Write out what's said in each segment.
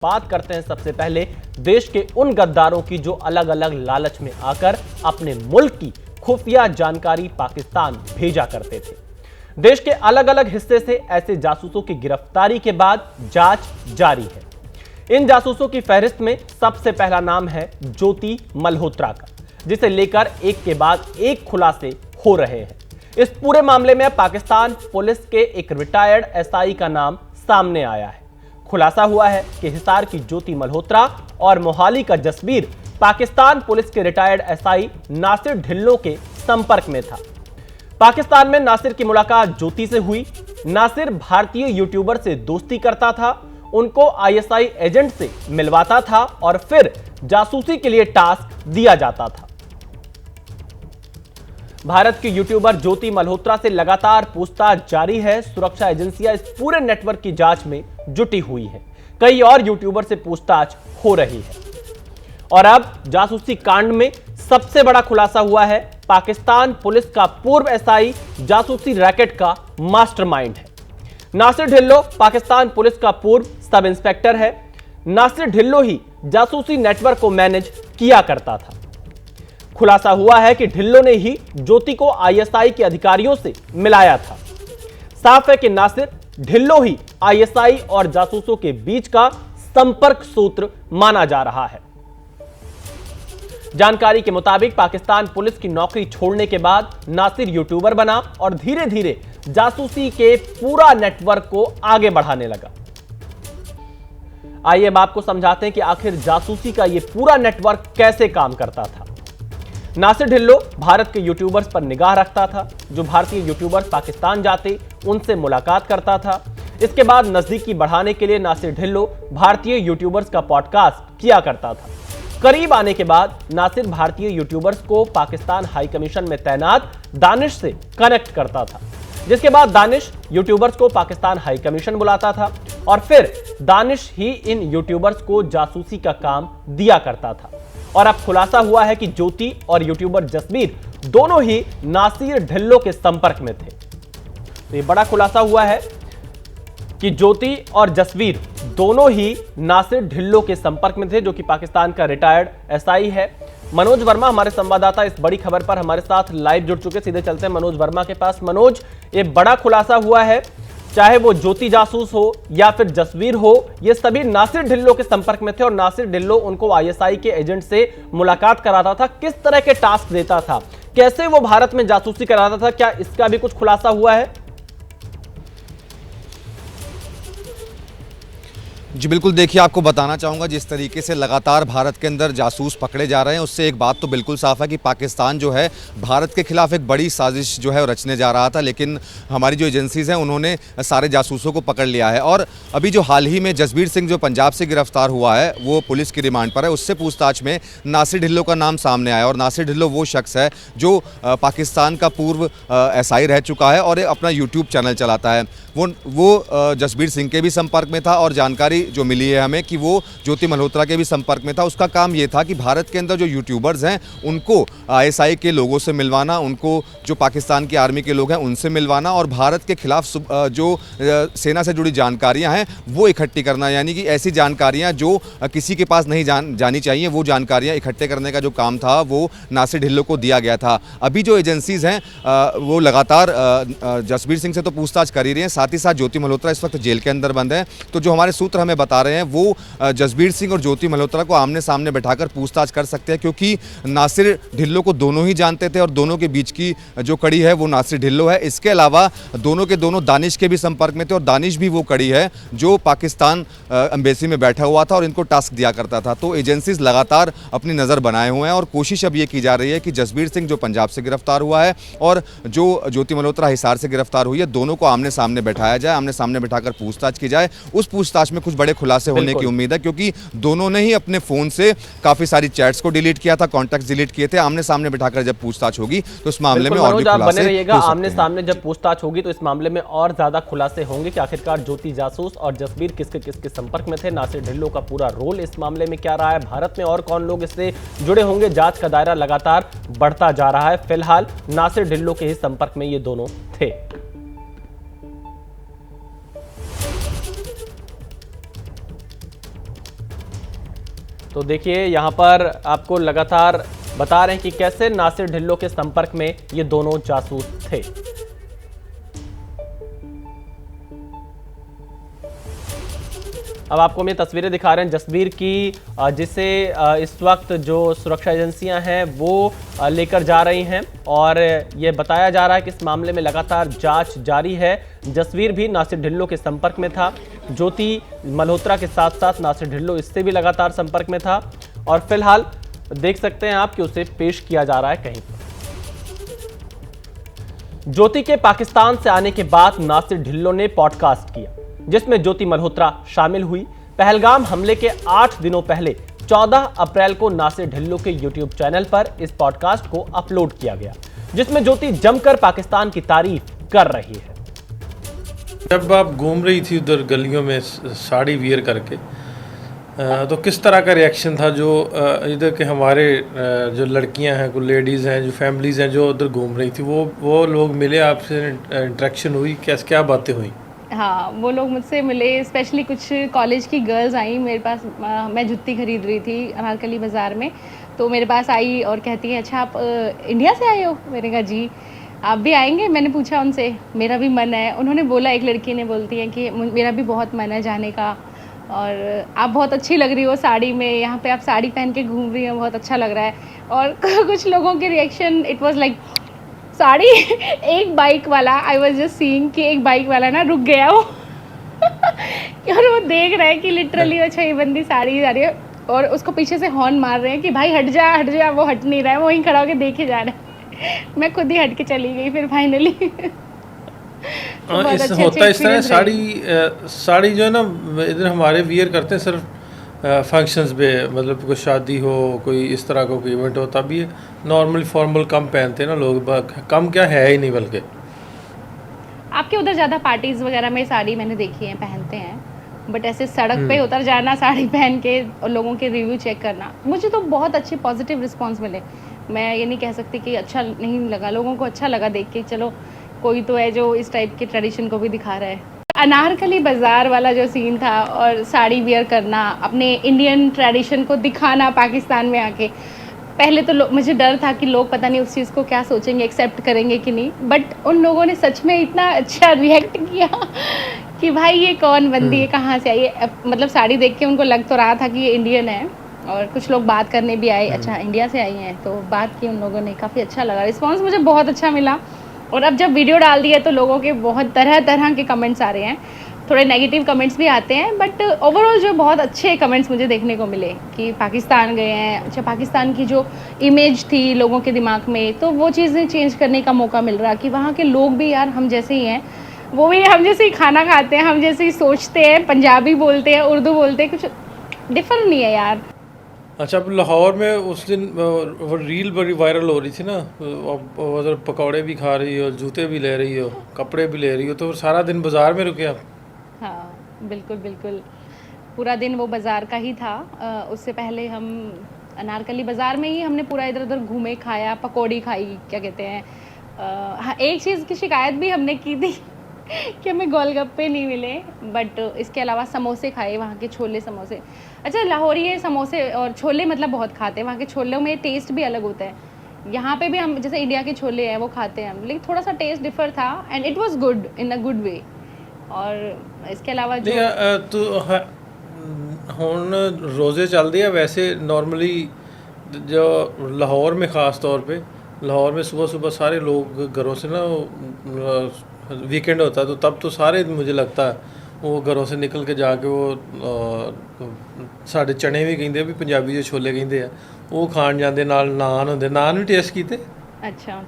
बात करते हैं सबसे पहले देश के उन गद्दारों की जो अलग अलग लालच में आकर अपने मुल्क की खुफिया जानकारी पाकिस्तान भेजा करते थे। देश के अलग अलग हिस्से से ऐसे जासूसों की गिरफ्तारी के बाद जांच जारी है। इन जासूसों की फहरिस्त में सबसे पहला नाम है ज्योति मल्होत्रा का, जिसे लेकर एक के बाद एक खुलासे हो रहे हैं। इस पूरे मामले में पाकिस्तान पुलिस के एक रिटायर्ड एसआई का नाम सामने आया है। खुलासा हुआ है कि हिसार की ज्योति मल्होत्रा और मोहाली का जसबीर पाकिस्तान पुलिस के रिटायर्ड एसआई नासिर ढिल्लों के संपर्क में था। पाकिस्तान में नासिर की मुलाकात ज्योति से हुई। नासिर भारतीय यूट्यूबर से दोस्ती करता था, उनको आईएसआई एजेंट से मिलवाता था और फिर जासूसी के लिए टास्क दिया जाता था। भारत की यूट्यूबर ज्योति मल्होत्रा से लगातार पूछताछ जारी है। सुरक्षा एजेंसियां इस पूरे नेटवर्क की जांच में जुटी हुई है। कई और यूट्यूबर से पूछताछ हो रही है। और अब जासूसी कांड में सबसे बड़ा खुलासा हुआ है। पाकिस्तान पुलिस का पूर्व एसआई जासूसी रैकेट का मास्टरमाइंड है। नासिर ढिल्लो पाकिस्तान पुलिस का पूर्व सब इंस्पेक्टर है। नासिर ढिल्लो ही जासूसी नेटवर्क को मैनेज किया करता था। खुलासा हुआ है कि ढिल्लो ने ही ज्योति को आईएसआई के अधिकारियों से मिलाया था। साफ है कि नासिर ढिल्लो ही आईएसआई और जासूसों के बीच का संपर्क सूत्र माना जा रहा है। जानकारी के मुताबिक पाकिस्तान पुलिस की नौकरी छोड़ने के बाद नासिर यूट्यूबर बना और धीरे धीरे जासूसी के पूरा नेटवर्क को आगे बढ़ाने लगा। आइए अब आपको समझाते हैं कि आखिर जासूसी का यह पूरा नेटवर्क कैसे काम करता था। नासिर ढिल्लो भारत के यूट्यूबर्स पर निगाह रखता था। जो भारतीय यूट्यूबर्स पाकिस्तान जाते उनसे मुलाकात करता था। इसके बाद नजदीकी बढ़ाने के लिए नासिर ढिल्लो भारतीय यूट्यूबर्स का पॉडकास्ट किया करता था। करीब आने के बाद नासिर भारतीय यूट्यूबर्स को पाकिस्तान हाई कमीशन में तैनात दानिश से कनेक्ट करता था, जिसके बाद दानिश यूट्यूबर्स को पाकिस्तान हाई कमीशन बुलाता था और फिर दानिश ही इन यूट्यूबर्स को जासूसी का काम दिया करता था। और अब खुलासा हुआ है कि ज्योति और यूट्यूबर जसबीर दोनों ही नासिर ढिल्लो के संपर्क में थे। तो ये बड़ा खुलासा हुआ है कि ज्योति और जसबीर दोनों ही नासिर ढिल्लो के संपर्क में थे, जो कि पाकिस्तान का रिटायर्ड एसआई है। मनोज वर्मा हमारे संवाददाता इस बड़ी खबर पर हमारे साथ लाइव जुड़ चुके। सीधे चलते हैं मनोज वर्मा के पास। मनोज, ये बड़ा खुलासा हुआ है, चाहे वो ज्योति जासूस हो या फिर जसबीर हो, ये सभी नासिर ढिल्लो के संपर्क में थे और नासिर ढिल्लो उनको आईएसआई के एजेंट से मुलाकात कराता था। किस तरह के टास्क देता था, कैसे वो भारत में जासूसी कराता था, क्या इसका भी कुछ खुलासा हुआ है? जी बिल्कुल, देखिए आपको बताना चाहूँगा जिस तरीके से लगातार भारत के अंदर जासूस पकड़े जा रहे हैं, उससे एक बात तो बिल्कुल साफ है कि पाकिस्तान जो है भारत के खिलाफ एक बड़ी साजिश जो है रचने जा रहा था। लेकिन हमारी जो एजेंसीज़ हैं उन्होंने सारे जासूसों को पकड़ लिया है। और अभी जो हाल ही में जसबीर सिंह जो पंजाब से गिरफ्तार हुआ है वो पुलिस की रिमांड पर है, उससे पूछताछ में नासिर ढिल्लो का नाम सामने आया। और नासिर ढिल्लो वो शख्स है जो पाकिस्तान का पूर्व एसआई रह चुका है और अपना यूट्यूब चैनल चलाता है। वो जसबीर सिंह के भी संपर्क में था और जानकारी जो मिली है हमें कि वो ज्योति मल्होत्रा के भी संपर्क में था। उसका काम ये था कि भारत के अंदर जो यूट्यूबर्स हैं उनको आईएसआई के लोगों से मिलवाना, उनको जो पाकिस्तान की आर्मी के लोग हैं उनसे मिलवाना और भारत के खिलाफ जो सेना से जुड़ी जानकारियां हैं वो इकट्ठी करना। यानी कि ऐसी जानकारियां जो किसी के पास नहीं जानी चाहिए, वो जानकारियां इकट्ठे करने का जो काम था वो नासिर ढिल्लो को दिया गया था। अभी जो एजेंसीज हैं वो लगातार जसबीर सिंह से तो पूछताछ कर ही रही हैं, साथ ही साथ ज्योति मल्होत्रा इस वक्त जेल के अंदर बंद है। तो जो हमारे सूत्र हमें बता रहे हैं वो जसबीर सिंह और ज्योति मल्होत्रा को आमने सामने बैठाकर पूछताछ कर सकते हैं, क्योंकि नासिर ढिल्लो को दोनों ही जानते थे और दोनों के बीच की जो कड़ी है वो नासिर ढिल्लो है। इसके अलावा दोनों के दोनों दानिश के भी संपर्क में थे और दानिश भी वो कड़ी है जो पाकिस्तान एम्बेसी में बैठा हुआ था और इनको टास्क दिया करता था। तो एजेंसीज लगातार अपनी नज़र बनाए हुए हैं और कोशिश अब ये की जा रही है कि जसबीर सिंह जो पंजाब से गिरफ्तार हुआ है और जो ज्योति मल्होत्रा हिसार से गिरफ्तार हुई है, दोनों को आमने सामने बैठाया जाए, आमने सामने बैठाकर पूछताछ की जाए। उस पूछताछ में कुछ बड़े खुलासे होने की उम्मीद है, क्योंकि दोनों ने ही अपने फोन से काफी सारी चैट्स को डिलीट किया था, कॉन्टैक्ट्स डिलीट किए थे। आमने सामने बैठाकर जब पूछताछ होगी तो इस मामले में और भी खुलासे बने रहिएगा। आमने सामने जब पूछताछ होगी तो इस मामले में और ज्यादा खुलासे होंगे कि आखिरकार ज्योति जासूस और जसबीर किसके किसके संपर्क में थे, नासिर ढिल्लो का पूरा रोल इस मामले में क्या रहा है, भारत में और कौन लोग इससे जुड़े होंगे। जांच का दायरा लगातार बढ़ता जा रहा है। फिलहाल नासिर ढिल्लो के ही संपर्क में ये दोनों थे। तो देखिए यहाँ पर आपको लगातार बता रहे हैं कि कैसे नासिर ढिल्लों के संपर्क में ये दोनों जासूस थे। अब आपको हम ये तस्वीरें दिखा रहे हैं जसबीर की, जिसे इस वक्त जो सुरक्षा एजेंसियां हैं वो लेकर जा रही हैं और ये बताया जा रहा है कि इस मामले में लगातार जांच जारी है। जसबीर भी नासिर ढिल्लों के संपर्क में था। ज्योति मल्होत्रा के साथ साथ नासिर ढिल्लों इससे भी लगातार संपर्क में था और फिलहाल देख सकते हैं आप कि उसे पेश किया जा रहा है कहीं पर। ज्योति के पाकिस्तान से आने के बाद नासिर ढिल्लों ने पॉडकास्ट किया जिसमें ज्योति मल्होत्रा शामिल हुई। पहलगाम हमले के 8 दिनों पहले 14 अप्रैल को नासिर ढिल्लों के YouTube चैनल पर इस पॉडकास्ट को अपलोड किया गया जिसमें ज्योति जमकर पाकिस्तान की तारीफ कर रही है। जब आप घूम रही थी उधर गलियों में साड़ी वियर करके, तो किस तरह का रिएक्शन था जो इधर के हमारे जो लड़कियां हैं, कोई लेडीज़ हैं, जो फैमिलीज़ हैं जो उधर घूम रही थी, वो लोग मिले आपसे, इंटरेक्शन हुई, क्या बातें हुई? हाँ, वो लोग मुझसे मिले, स्पेशली कुछ कॉलेज की गर्ल्स आई मेरे पास। मैं जुत्ती खरीद रही थी अनारकली बाज़ार में, तो मेरे पास आई और कहती है अच्छा आप इंडिया से आए हो? मैंने कहा जी। आप भी आएंगे? मैंने पूछा उनसे, मेरा भी मन है। उन्होंने बोला, एक लड़की ने बोलती है कि मेरा भी बहुत मन है जाने का और आप बहुत अच्छी लग रही हो साड़ी में, यहाँ पे आप साड़ी पहन के घूम रही हो, बहुत अच्छा लग रहा है। और कुछ लोगों के reaction it was like sari एक बाइक वाला, आई वाज जस्ट सीइंग कि एक बाइक वाला ना रुक गया वो और वो देख रहा है कि लिटरली अच्छा ये बंदी साड़ी जा रही है और उसको पीछे से हॉर्न मार रहे हैं कि भाई हट जा। वो हट नहीं रहा है, वो वहीं खड़ा होकर देखे जा रहा है। मैं खुद ही हट के चली गई फिर फाइनली। होता इस तरह साड़ी जो है ना इधर हमारे वियर करते हैं सिर्फ फंक्शंस पे, मतलब कोई शादी हो, कोई इस तरह का कोई इवेंट हो, तब ये नॉर्मल फॉर्मल कम पहनते हैं ना लोग, कम क्या है ही नहीं। बल्कि आपके उधर ज़्यादा पार्टीज़ वगैरह में साड़ी मैंने देखी है, पहनते हैं, बट ऐसे सड़क पे उतर जाना साड़ी पहन के और लोगों के रिव्यू चेक करना, मुझे तो बहुत अच्छे पॉजिटिव रिस्पॉन्स मिले। मैं ये नहीं कह सकती कि अच्छा नहीं लगा, लोगों को अच्छा लगा देख के, चलो कोई तो है जो इस टाइप के ट्रेडिशन को भी दिखा रहा है। अनारकली बाज़ार वाला जो सीन था और साड़ी वियर करना, अपने इंडियन ट्रेडिशन को दिखाना पाकिस्तान में आके, पहले तो मुझे डर था कि लोग पता नहीं उस चीज़ को क्या सोचेंगे, एक्सेप्ट करेंगे कि नहीं, बट उन लोगों ने सच में इतना अच्छा रिएक्ट किया कि भाई ये कौन बंदी है, कहाँ से आई है। मतलब साड़ी देख के उनको लग तो रहा था कि ये इंडियन है और कुछ लोग बात करने भी आए, अच्छा इंडिया से आई हैं, तो बात की उन लोगों ने, काफ़ी अच्छा लगा, रिस्पॉन्स मुझे बहुत अच्छा मिला। और अब जब वीडियो डाल दी है तो लोगों के बहुत तरह तरह के कमेंट्स आ रहे हैं, थोड़े नेगेटिव कमेंट्स भी आते हैं, बट ओवरऑल जो बहुत अच्छे कमेंट्स मुझे देखने को मिले कि पाकिस्तान गए हैं, अच्छा पाकिस्तान की जो इमेज थी लोगों के दिमाग में, तो वो चीज़ें चेंज करने का मौका मिल रहा कि वहाँ के लोग भी यार हम जैसे ही हैं, वो भी हम जैसे ही खाना खाते हैं, हम जैसे ही सोचते हैं, पंजाबी बोलते हैं, उर्दू बोलते हैं, कुछ डिफरेंट नहीं है यार। अच्छा, अब लाहौर में उस दिन वो रील बड़ी वायरल हो रही थी ना, उधर पकौड़े भी खा रही हो, जूते भी ले रही हो, कपड़े भी ले रही हो, तो सारा दिन बाज़ार में रुके आप? हाँ बिल्कुल बिल्कुल, पूरा दिन वो बाज़ार का ही था। उससे पहले हम अनारकली बाज़ार में ही हमने पूरा इधर उधर घूमे, खाया, पकौड़ी खाई, क्या कहते हैं। हाँ, एक चीज़ की शिकायत भी हमने की थी कि हमें गोलगप्पे नहीं मिले, बट इसके अलावा समोसे खाए, वहाँ के छोले समोसे। अच्छा, लाहौरी ये समोसे और छोले मतलब बहुत खाते हैं, वहाँ के छोलों में टेस्ट भी अलग होता है। यहाँ पे भी हम जैसे इंडिया के छोले हैं वो खाते हैं हम, लेकिन थोड़ा सा टेस्ट डिफर था and it was good in a good way. और इसके अलावा जो तो हुण रोज़े चलते हैं, वैसे नॉर्मली जो लाहौर में ख़ास तौर पे, लाहौर में सुबह सुबह सारे लोग घरों से ना, वीकेंड होता है तो तब तो सारे मुझे लगता है वो घरों से निकल के जाके वो साढ़े चने भी कहते भी पंजाबी जो छोले कहते हैं वो खान जाते, नाल नान होंदे, नान भी टेस्ट कीते। अच्छा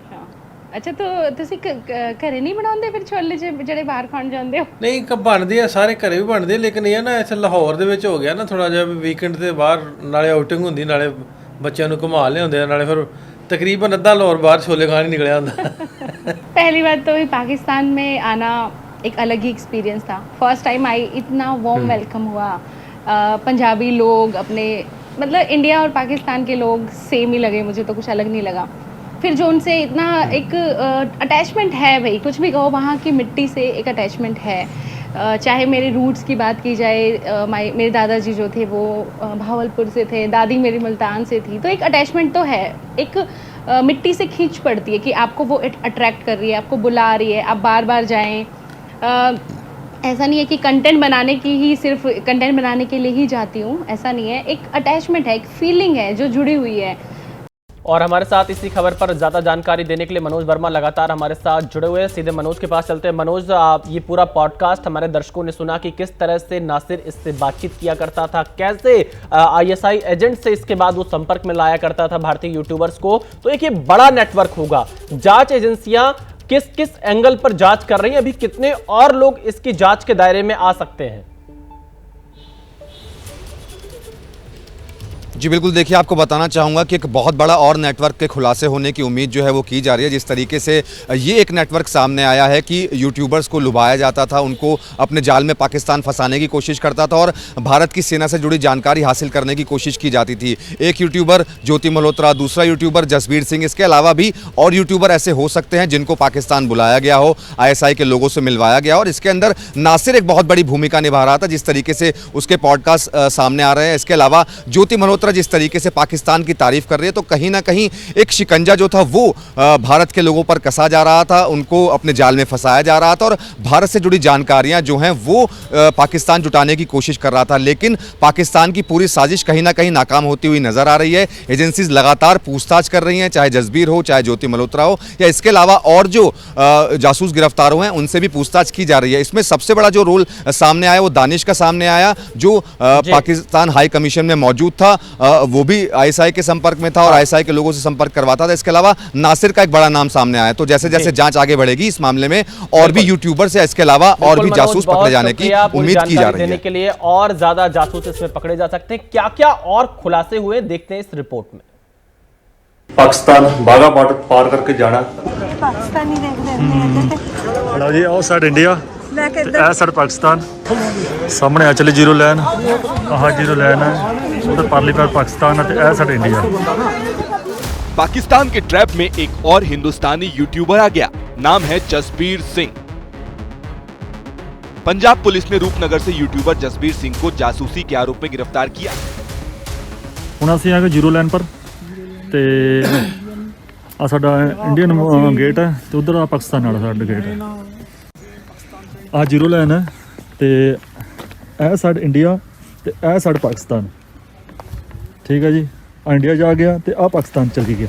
अच्छा, तो ਤੁਸੀਂ ਘਰੇ ਨਹੀਂ ਬਣਾਉਂਦੇ ਫਿਰ ਛੋਲੇ ਜਿਹੜੇ ਬਾਹਰ ਖਾਣ ਜਾਂਦੇ ਹੋ? ਨਹੀਂ, ਬਣਦੇ ਆ ਸਾਰੇ ਘਰੇ ਵੀ ਬਣਦੇ, ਲੇਕਿਨ ਇਹ ਨਾ ਇੱਥੇ ਲਾਹੌਰ ਦੇ ਵਿੱਚ ਹੋ ਗਿਆ ਨਾ ਥੋੜਾ ਜਿਹਾ, ਵੀਕਐਂਡ ਤੇ ਬਾਹਰ ਨਾਲੇ ਆਊਟਿੰਗ ਹੁੰਦੀ, ਨਾਲੇ ਬੱਚਿਆਂ ਨੂੰ ਘੁਮਾ ਲਿਆਉਂਦੇ ਆ, ਨਾਲੇ ਫਿਰ तकरीबन अद्धा लाहौर बाहर छोले खाने निकले आता। पहली बात तो पाकिस्तान में आना एक अलग ही एक्सपीरियंस था। फर्स्ट टाइम आई, इतना वार्म वेलकम हुआ। पंजाबी लोग अपने, मतलब इंडिया और पाकिस्तान के लोग सेम ही लगे मुझे, तो कुछ अलग नहीं लगा। फिर जो उनसे इतना एक अटैचमेंट है, भाई कुछ भी कहो, वहाँ की मिट्टी से एक अटैचमेंट है। चाहे मेरे रूट्स की बात की जाए, मेरे दादाजी जो थे वो भावलपुर से थे, दादी मेरी मुल्तान से थी, तो एक अटैचमेंट तो है, एक मिट्टी से खींच पड़ती है कि आपको वो अट्रैक्ट कर रही है, आपको बुला रही है, आप बार बार जाएं। ऐसा नहीं है कि कंटेंट बनाने की ही सिर्फ कंटेंट बनाने के लिए ही जाती हूँ, ऐसा नहीं है, एक अटैचमेंट है, एक फीलिंग है जो जुड़ी हुई है। और हमारे साथ इसी खबर पर ज्यादा जानकारी देने के लिए मनोज वर्मा लगातार हमारे साथ जुड़े हुए हैं। सीधे मनोज के पास चलते हैं। मनोज, ये पूरा पॉडकास्ट हमारे दर्शकों ने सुना कि किस तरह से नासिर इससे बातचीत किया करता था, कैसे ISI एजेंट से इसके बाद वो संपर्क में लाया करता था भारतीय यूट्यूबर्स को। तो एक ये बड़ा नेटवर्क होगा, जांच एजेंसियां किस किस एंगल पर जांच कर रही हैं, अभी कितने और लोग इसकी जांच के दायरे में आ सकते हैं? जी बिल्कुल, देखिए आपको बताना चाहूँगा कि एक बहुत बड़ा और नेटवर्क के खुलासे होने की उम्मीद जो है वो की जा रही है। जिस तरीके से ये एक नेटवर्क सामने आया है कि यूट्यूबर्स को लुभाया जाता था, उनको अपने जाल में पाकिस्तान फंसाने की कोशिश करता था और भारत की सेना से जुड़ी जानकारी हासिल करने की कोशिश की जाती थी। एक यूट्यूबर ज्योति मल्होत्रा, दूसरा यूट्यूबर जसबीर सिंह, इसके अलावा भी और यूट्यूबर ऐसे हो सकते हैं जिनको पाकिस्तान बुलाया गया हो, ISI के लोगों से मिलवाया गया और इसके अंदर नासिर एक बहुत बड़ी भूमिका निभा रहा था, जिस तरीके से उसके पॉडकास्ट सामने आ रहे हैं। इसके अलावा ज्योति मल्होत्रा जिस तरीके से पाकिस्तान की तारीफ कर रही है, तो कहीं ना कहीं एक शिकंजा जो था वो भारत के लोगों पर कसा जा रहा था, उनको अपने जाल में फंसाया जा रहा था और भारत से जुड़ी जानकारियां जो हैं वो पाकिस्तान जुटाने की कोशिश कर रहा था। लेकिन पाकिस्तान की पूरी साजिश कहीं ना कहीं नाकाम होती हुई नजर आ रही है। एजेंसीज लगातार पूछताछ कर रही हैं, चाहे जसबीर हो, चाहे ज्योति मल्होत्रा हो, या इसके अलावा और जो जासूस गिरफ्तार हुए हैं उनसे भी पूछताछ की जा रही है। इसमें सबसे बड़ा जो रोल सामने आया वो दानिश का सामने आया, जो पाकिस्तान हाई कमीशन में मौजूद था, वो भी ISI के संपर्क में था और ISI के लोगों से संपर्क करवाता था। इसके अलावा नासिर का एक बड़ा नाम सामने आया। तो जैसे जैसे जांच आगे बढ़ेगी इस मामले में और भी यूट्यूबर से इसके अलावा और भी जासूस पकड़े जाने की उम्मीद की जा रही है। देने के लिए और ज्यादा जासूस इसमें पकड़े जा सकते हैं। क्या क्या और खुलासे हुए देखते हैं इस रिपोर्ट में। पाकिस्तान बागा बॉर्डर पार करके जाना, पाकिस्तानी देखते ਲਓ ਜੀ ਆਹ ਸਾਈਡ ਇੰਡੀਆ ਤੇ ਇਹ ਸਾਈਡ ਪਾਕਿਸਤਾਨ ਸਾਹਮਣੇ ਆ ਚਲੇ ਜ਼ੀਰੋ ਲਾਈਨ, ਆਹ ਜ਼ੀਰੋ ਲਾਈਨ ਹੈ, ਉਧਰ ਪਰਲੀ ਪਾਰ ਪਾਕਿस्तान है ਤੇ ਇਹ ਸਾਈਡ ਇੰਡੀਆ। पाकिस्तान के ट्रैप में एक और हिंदुस्तानी यूट्यूबर आ गया, नाम है जसबीर सिंह। पंजाब पुलिस ने रूपनगर से यूट्यूबर जसबीर सिंह को जासूसी के आरोप में गिरफ्तार किया। ਹੁਣ ਅਸੀਂ ਆ ਗਏ ਜ਼ੀਰੋ ਲਾਈਨ ਪਰ ਤੇ ਆ ਸਾਡਾ ਇੰਡੀਅਨ ਗੇਟ ਹੈ ਤੇ ਉਧਰ ਆ ਪਾਕਿਸਤਾਨ ਵਾਲਾ ਸਾਡਾ ਗੇਟ ਹੈ। ਆ ਜ਼ੀਰੋ ਲਾਈਨ ਹੈ ਤੇ ਇਹ ਸਾਈਡ ਇੰਡੀਆ ਤੇ ਇਹ ਸਾਈਡ ਪਾਕਿस्तान, ठीक है जी। इंडिया जा गया तो आ पाकिस्तान चल गया।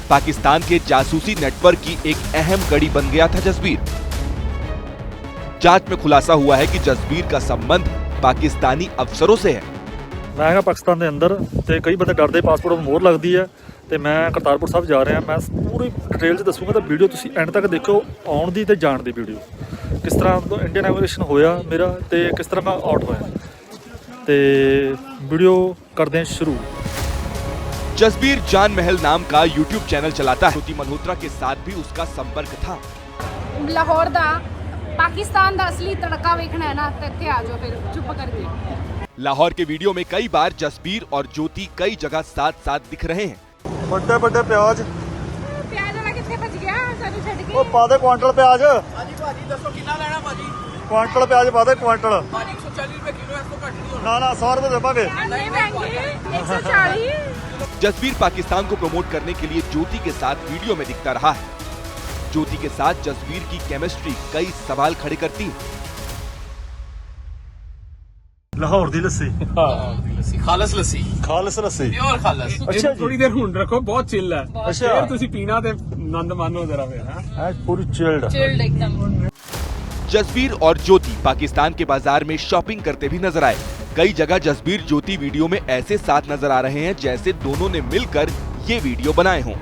पाकिस्तान के जासूसी नेटवर्क की एक अहम कड़ी बन गया था जसबीर। जांच में खुलासा हुआ है कि जसबीर का संबंध पाकिस्तानी अफसरों से है। मैं हाँ पाकिस्तान के अंदर तो कई बंदे डरते पासपोर्ट पर मोहर लगती है तो मैं करतारपुर साहब जा रहा। मैं पूरी डिटेल च दसूँगा तो वीडियो तुसी एंड तक देखो, आउण दी ते जाण दी वीडियो, किस तरह इंडियन एमिग्रेशन होया मेरा तो किस तरह मैं आउट होया, तो वीडियो करते हैं शुरू। जसबीर जान महल नाम का यूट्यूब चैनल चलाता है। ज्योति मल्होत्रा के साथ भी उसका संपर्क था। लाहौर दा पाकिस्तान दा असली तड़का वेखना है ना, इत्थे आ जाओ फिर चुप करके। लाहौर के वीडियो में कई बार जसबीर और ज्योति कई जगह साथ साथ दिख रहे हैं। बड़े बड़े प्याज प्याज वाला कितने बच गया सानू छड्ड के? ओ पा दे क्वांटल प्याज। हां जी भाजी दसो कितना लेना भाजी? क्वांटल प्याज पा दे क्वांटल। भाजी 140 रुपए किलो, इसको कट नहीं होना। ना 100 रुपए देवांगे। नहीं महंगे 140। जसबीर पाकिस्तान को प्रमोट करने के लिए ज्योति के साथ वीडियो में दिखता रहा है। ज्योति के साथ जसबीर की केमिस्ट्री कई सवाल खड़े करती है। लाहौर दी लस्सी, खालस लस्सी, खालस लस्सी, प्योर खालस। अच्छा थोड़ी देर हुन रखो, बहुत चिल है। अच्छा फिर तुसी पीना ते आनंद मानो जरा फिर। हां पूरी चिल्ड एकदम। जसबीर और ज्योति पाकिस्तान के बाजार में शॉपिंग करते भी नजर आए। कई जगह जसबीर ज्योति वीडियो में ऐसे साथ नजर आ रहे हैं जैसे दोनों ने मिलकर ये वीडियो बनाए हों।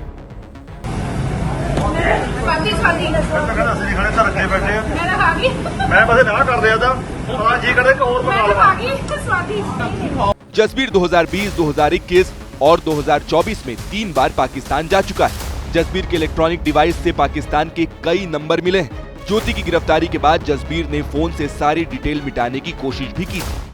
जसबीर 2020, 2021 और 2024 में 3 बार पाकिस्तान जा चुका है। जसबीर के इलेक्ट्रॉनिक डिवाइस से पाकिस्तान के कई नंबर मिले हैं। ज्योति की गिरफ्तारी के बाद जसबीर ने फोन से सारी डिटेल मिटाने की कोशिश भी की थी।